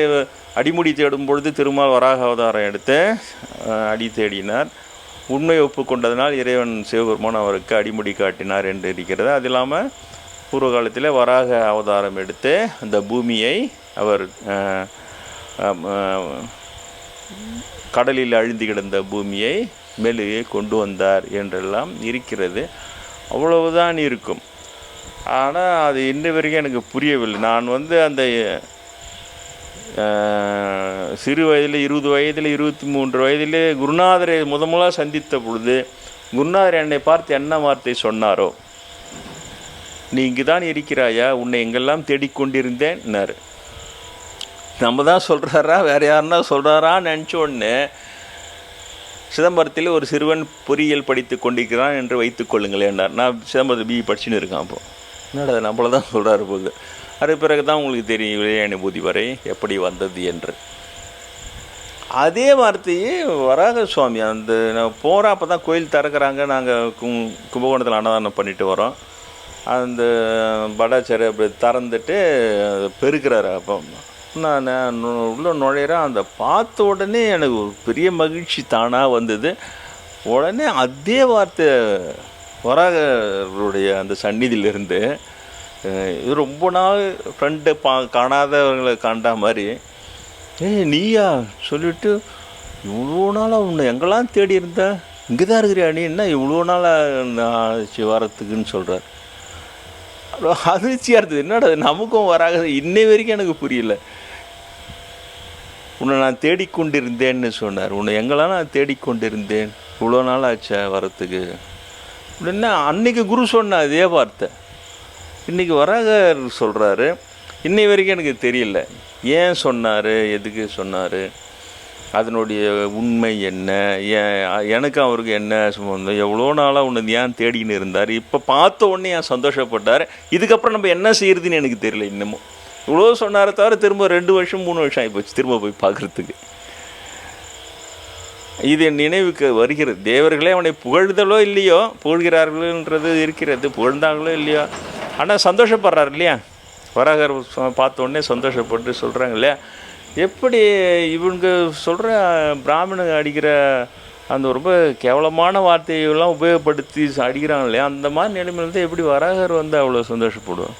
அடிமுடி தேடும் பொழுது திருமால் வராக அவதாரம் எடுத்து அடி தேடினார். உண்மையை ஒப்புக்கொண்டதனால் இறைவன் சிவபெருமான் அவருக்கு அடிமுடி காட்டினார் என்று இருக்கிறது. அது இல்லாமல் பூர்வ காலத்தில் வராக அவதாரம் எடுத்து அந்த பூமியை அவர் கடலில் அழிந்து கிடந்த பூமியை மேலே கொண்டு வந்தார் என்றெல்லாம் இருக்கிறது. அவ்வளவுதான் இருக்கும். ஆனால் அது இன்ன வரைக்கும் எனக்கு புரியவில்லை. நான் அந்த சிறு வயதில் 20 வயதில் 23 வயதில் குருநாதரை முதலாக சந்தித்த பொழுது குருநாதர் என்னை பார்த்து என்ன வார்த்தை சொன்னாரோ, நீ இங்கு தான் இருக்கிறாயா, உன்னை எங்கெல்லாம் தேடிக்கொண்டிருந்தேன்னாரு. நம்ம தான் சொல்கிறாரா வேறு யாருன்னா சொல்கிறாரான்னு நினச்ச உடனே, சிதம்பரத்தில் ஒரு சிறுவன் பொறியியல் படித்து கொண்டிருக்கிறான் என்று வைத்துக் கொள்ளுங்களேன்னார். நான் சிதம்பரத்தில் பிஇ படிச்சுன்னு இருக்கேன். அப்போ என்னடா நம்மளை தான் சொல்கிறாரு போது. அது பிறகு தான் உங்களுக்கு தெரியும் விளைய அனுபூதி வரை எப்படி வந்தது என்று. அதே வார்த்தையே வராக சுவாமி அந்த நான் போகிறேன். அப்போ தான் கோயில் திறக்கிறாங்க. நாங்கள் கும்பகோணத்தில் அன்னதானம் பண்ணிட்டு வரோம். அந்த படாச்சரை அப்படி திறந்துட்டு பெருக்கிறாரு. அப்போ நான் உள்ள நுழையிறேன். அந்த பார்த்த உடனே எனக்கு ஒரு பெரிய மகிழ்ச்சி தானாக வந்தது. உடனே அதே வார்த்தை வராகருடைய அந்த சந்நிதியிலிருந்து, இது ரொம்ப நாள் ஃப்ரெண்டு காணாதவங்களை காண்டா மாதிரி, நீயா சொல்லிவிட்டு, இவ்வளோ நாளாக உன்னை எங்கெல்லாம் தேடி இருந்த, இங்கே தான் இருக்கிறியா நீ, என்ன இவ்வளோ நாளாக வரத்துக்குன்னு சொல்கிறார். அதிர்ச்சியாக இருந்தது. என்னடா நமக்கும் வராக இன்னை வரைக்கும் எனக்கு புரியல. உன்னை நான் தேடிக்கொண்டிருந்தேன்னு சொன்னார். உன்னை எங்கெல்லாம் நான் தேடிக்கொண்டிருந்தேன், இவ்வளோ நாள் ஆச்சா வரத்துக்கு அப்படின்னா. அன்றைக்கி குரு சொன்ன அதே வார்த்தை இன்றைக்கி வராக சொல்கிறாரு. இன்னை வரைக்கும் எனக்கு தெரியல ஏன் சொன்னார், எதுக்கு சொன்னார், அதனுடைய உண்மை என்ன, எனக்கு அவருக்கு என்ன சம்பந்தம், எவ்வளோ நாளாக உன்னை ஏன் தேடின்னு இருந்தார், இப்போ பார்த்த உடனே ஏன் சந்தோஷப்பட்டார், இதுக்கப்புறம் நம்ம என்ன செய்யறதுன்னு எனக்கு தெரியல. இன்னமும் இவ்வளோ சொன்னார தவிர திரும்ப 2 வருஷம் 3 வருஷம் ஆகிப்போச்சு திரும்ப போய் பார்க்குறதுக்கு. இது என் நினைவுக்கு வருகிறது. தேவர்களே அவனை புகழ்தலோ இல்லையோ, புகழ்கிறார்கள்ன்றது இருக்கிறது, புகழ்ந்தாங்களோ இல்லையோ, ஆனால் சந்தோஷப்படுறாரு இல்லையா. வராகர் பார்த்த உடனே சந்தோஷப்பட்டு சொல்கிறாங்க இல்லையா. எப்படி இவங்க சொல்கிற பிராமணன் அடிக்கிற அந்த ரொம்ப கேவலமான வார்த்தையெல்லாம் உபயோகப்படுத்தி அடிக்கிறாங்க இல்லையா, அந்த மாதிரி நிலைமையில்தான் எப்படி வராகர் அவ்வளோ சந்தோஷப்படுவோம்.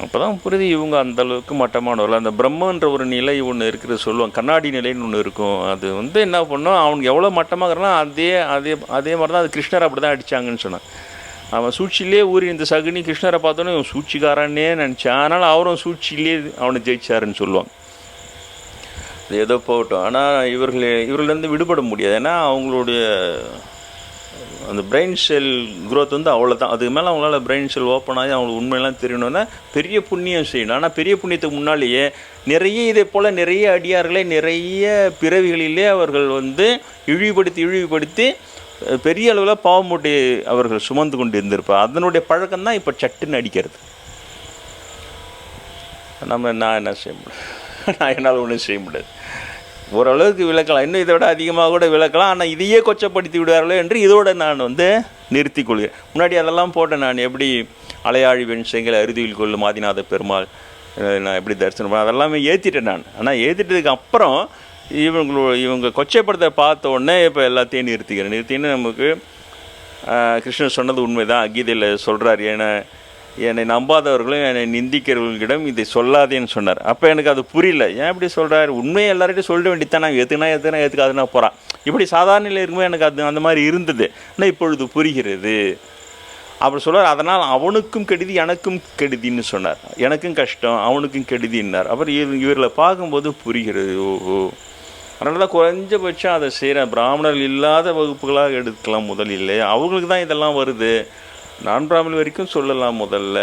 அப்போ தான் புரியுது இவங்க அந்தளவுக்கு மட்டமானவர்கள். அந்த பிரம்மன்ற ஒரு நிலை ஒன்று இருக்கிறது சொல்லுவாங்க, கண்ணாடி நிலைன்னு ஒன்று இருக்கும். அது என்ன பண்ணோம், அவனுக்கு எவ்வளோ மட்டமாகறானோ அதே மாதிரி தான் அது கிருஷ்ணர் அப்படி தான் அடித்தாங்கன்னு சொன்னான். அவன் சூழ்ச்சியிலே ஊறி இந்த சகுனி கிருஷ்ணரை பார்த்தோன்னே இவன் சூழ்ச்சிக்காரன்னே நினச்சான். ஆனால் அவரும் சூழ்ச்சியிலே அவனை ஜெயிச்சாருன்னு சொல்லுவாங்க. அது ஏதோ போகட்டும். ஆனால் இவர்களேருந்து விடுபட முடியாது. ஏன்னா அவங்களுடைய அந்த பிரெயின் செல் குரோத் அவ்வளோதான். அதுக்கு மேலே அவங்களால பிரெயின் செல் ஓப்பன் ஆகி அவங்களுக்கு உண்மையெல்லாம் தெரியணுன்னா பெரிய புண்ணியம் செய்யணும். ஆனால் பெரிய புண்ணியத்துக்கு முன்னாலேயே நிறைய இதே போல் நிறைய அடியார்களை நிறைய பிறவிகளிலே அவர்கள் இழிவுபடுத்தி பெரிய அளவில் பாவமூட்டை அவர்கள் சுமந்து கொண்டு இருந்திருப்பார். அதனுடைய பழக்கம்தான் இப்போ சட்டுன்னு அடிக்கிறது. நான் என்ன செய்ய முடியும், நான் என்னால் ஒன்றும் செய்ய முடியாது. ஓரளவுக்கு விளக்கலாம், இன்னும் இதை விட அதிகமாக கூட விளக்கலாம். ஆனால் இதையே கொச்சப்படுத்தி விடுவார்களோ என்று இதோடு நான் நிறுத்தி கொள்கிறேன். முன்னாடி அதெல்லாம் போட்டேன். நான் எப்படி அலையாழி வெண்செங்கல் அறுதியில் கொள்ளும் ஆதிநாத பெருமாள் நான் எப்படி தரிசனம் பண்ண அதெல்லாமே ஏற்றிட்டேன் நான். ஆனால் ஏற்றிட்டதுக்கு அப்புறம் இவங்க கொச்சைப்படுத்த பார்த்த உடனே இப்போ எல்லாத்தையும் நிறுத்தின்னு நமக்கு கிருஷ்ணன் சொன்னது உண்மைதான். கீதையில் சொல்கிறார், என்னை நம்பாதவர்களும் என்னை நிந்திக்கிறவர்களிடம் இதை சொல்லாதேன்னு சொன்னார். அப்போ எனக்கு அது புரியல, ஏன் இப்படி சொல்கிறார், உண்மையை எல்லார்கிட்டையும் சொல்ல வேண்டியதான். நான் எதுக்குன்னா போகிறான். இப்படி சாதாரண நிலையில் இருக்கும்போது எனக்கு அந்த மாதிரி இருந்தது. ஆனால் இப்பொழுது புரிகிறது. அப்படி சொல்கிறார். அதனால் அவனுக்கும் கெடுதி எனக்கும் கெடுதின்னு சொன்னார். எனக்கும் கஷ்டம் அவனுக்கும் கெடுதின்னார். அப்புறம் இவர்களை பார்க்கும்போது புரிகிறது. ஓஹோ, அதனால தான் குறைஞ்சபட்சம் அதை செய்கிறேன். பிராமணர்கள் இல்லாத வகுப்புகளாக எடுக்கலாம் முதலில், அவங்களுக்கு தான் இதெல்லாம் வருது. நான் பிராமணர் வரைக்கும் சொல்லலாம் முதல்ல.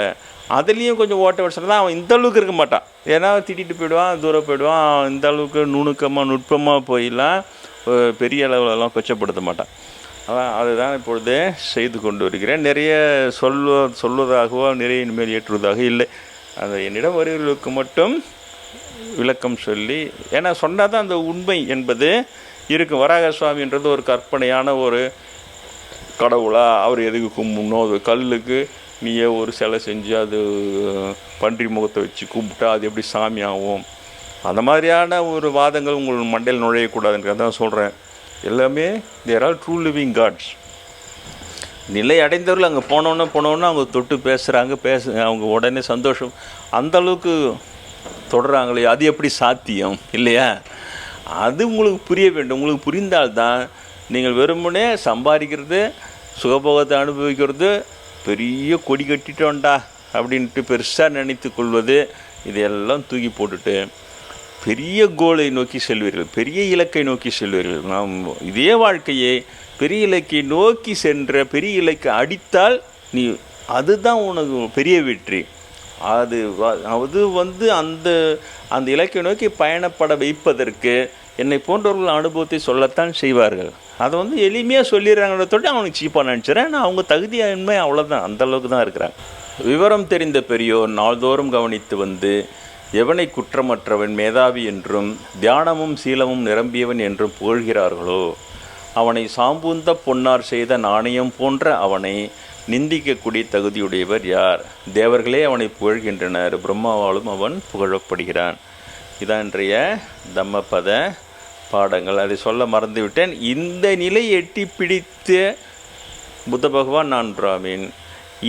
அதுலேயும் கொஞ்சம் ஓட்ட வருஷம் தான் அவன் இந்த அளவுக்கு இருக்க மாட்டான். ஏன்னா திட்டிட்டு போயிடுவான், தூரம் போயிடுவான். இந்த அளவுக்கு நுணுக்கமாக போயிடலாம் பெரிய அளவுலலாம் கொச்சப்படுத்த மாட்டான். அதுதான் இப்பொழுது செய்து கொண்டு வருகிறேன். நிறைய சொல்வதாகவோ நிறைய இனிமேல் ஏற்றுவதாக இல்லை. அந்த என்னிடம் வருகிறவர்களுக்கு மட்டும் விளக்கம் சொல்லி, ஏன்னா சொன்னால் தான் அந்த உண்மை என்பது இருக்கும். வராக சுவாமின்றது ஒரு கற்பனையான ஒரு கடவுளா, அவர் எதுக்கு கும்பிடணும், அது கல்லுக்கு நீயே ஒரு சிலை செஞ்சு அது பன்றி முகத்தை வச்சு கும்பிட்டா அது எப்படி சாமி ஆகும், அந்த மாதிரியான ஒரு வாதங்கள் உங்கள் மண்டையில் நுழையக்கூடாதுன்றதை தான் சொல்கிறேன். எல்லாமே there are true living gods. நிலை அடைந்தவர்கள் அங்கே போனோன்னே அவங்க தொட்டு பேசுகிறாங்க, அவங்க உடனே சந்தோஷம் அந்தளவுக்கு தொடர்றாங்களே, அது எப்படி சாத்தியம் இல்லையா? அது உங்களுக்கு புரிய வேண்டும். உங்களுக்கு புரிந்தால்தான் நீங்கள் வெறுமனே சம்பாதிக்கிறது, சுகபோகத்தை அனுபவிக்கிறது, பெரிய கொடி கட்டிட்டோண்டா அப்படின்ட்டு பெருசாக நினைத்து கொள்வது, இதையெல்லாம் தூக்கி போட்டுட்டு பெரிய கோலை நோக்கி செல்வீர்கள், பெரிய இலக்கை நோக்கி செல்வீர்கள். நாம் இதே வாழ்க்கையை பெரிய இலக்கை நோக்கி சென்ற பெரிய இலக்கை அடித்தால் நீ அதுதான் உனக்கு பெரிய வெற்றி. அது அந்த இலக்கை நோக்கி பயணப்பட வைப்பதற்கு என்னை போன்றவர்கள் அனுபவத்தை சொல்லத்தான் செய்வார்கள். அதை எளிமையாக சொல்லிடுறாங்களே தொட்டு அவனுக்கு சீப்பாக நினச்சிடறேன். ஆனால் அவங்க தகுதியின்மை அவ்வளோதான், அந்தளவுக்கு தான் இருக்கிறாங்க. விவரம் தெரிந்த பெரியோர் நாள்தோறும் கவனித்து எவனை குற்றமற்றவன் மேதாவி என்றும் தியானமும் சீலமும் நிரம்பியவன் என்றும் புகழ்கிறார்களோ அவனை சாம்பூந்த பொன்னார் செய்த நாணயம் போன்ற அவனை நிந்திக்கக்கூடிய தகுதியுடையவர் யார்? தேவர்களே அவனை புகழ்கின்றனர், பிரம்மாவாலும் அவன் புகழப்படுகிறான். இதான் இன்றைய தம்மபத பாடங்கள். அதை சொல்ல மறந்துவிட்டேன். இந்த நிலை எட்டி பிடித்த புத்த பகவான் நான் பிராமின்,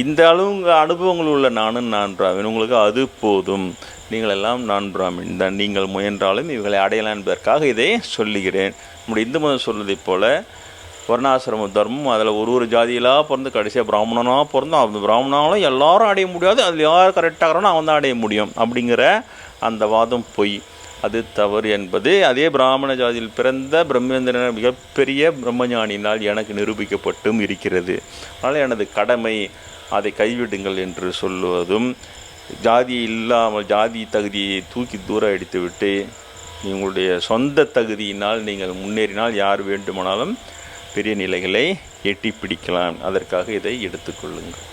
இந்த அளவு அனுபவங்கள் உள்ள நான் பிராமின், உங்களுக்கு அது போதும், நீங்கள் எல்லாம் நான் பிராமின் தான், நீங்கள் முயன்றாலும் இவர்களை அடையலாம் என்பதற்காக இதை சொல்லுகிறேன். நம்முடைய இந்து மதம் சொல்வதைப் போல வர்ணாசிரம தர்மம், அதில் ஒரு ஜாதியெல்லாம் பிறந்து கடைசியாக பிராமணனாக பிறந்தோம். அந்த பிராமணாலும் எல்லாரும் அடைய முடியாது, அதில் யார் கரெக்டாகிறோன்னா அவன் தான் அடைய முடியும் அப்படிங்கிற அந்த வாதம் பொய், அது தவறு என்பது அதே பிராமண ஜாதியில் பிறந்த பிரம்மேந்திரன் மிகப்பெரிய பிரம்மஞானினால் எனக்கு நிரூபிக்கப்பட்டும் இருக்கிறது. அதனால் எனது கடமை அதை கைவிடுங்கள் என்று சொல்லுவதும், ஜாதி இல்லாமல் ஜாதி தகுதியை தூக்கி தூரம் எடுத்துவிட்டு உங்களுடைய சொந்த தகுதியினால் நீங்கள் முன்னேறினால் யார் வேண்டுமானாலும் பெரிய நிலைகளை எட்டி பிடிக்கலாம். அதற்காக இதை எடுத்துக்கொள்ளுங்கள்.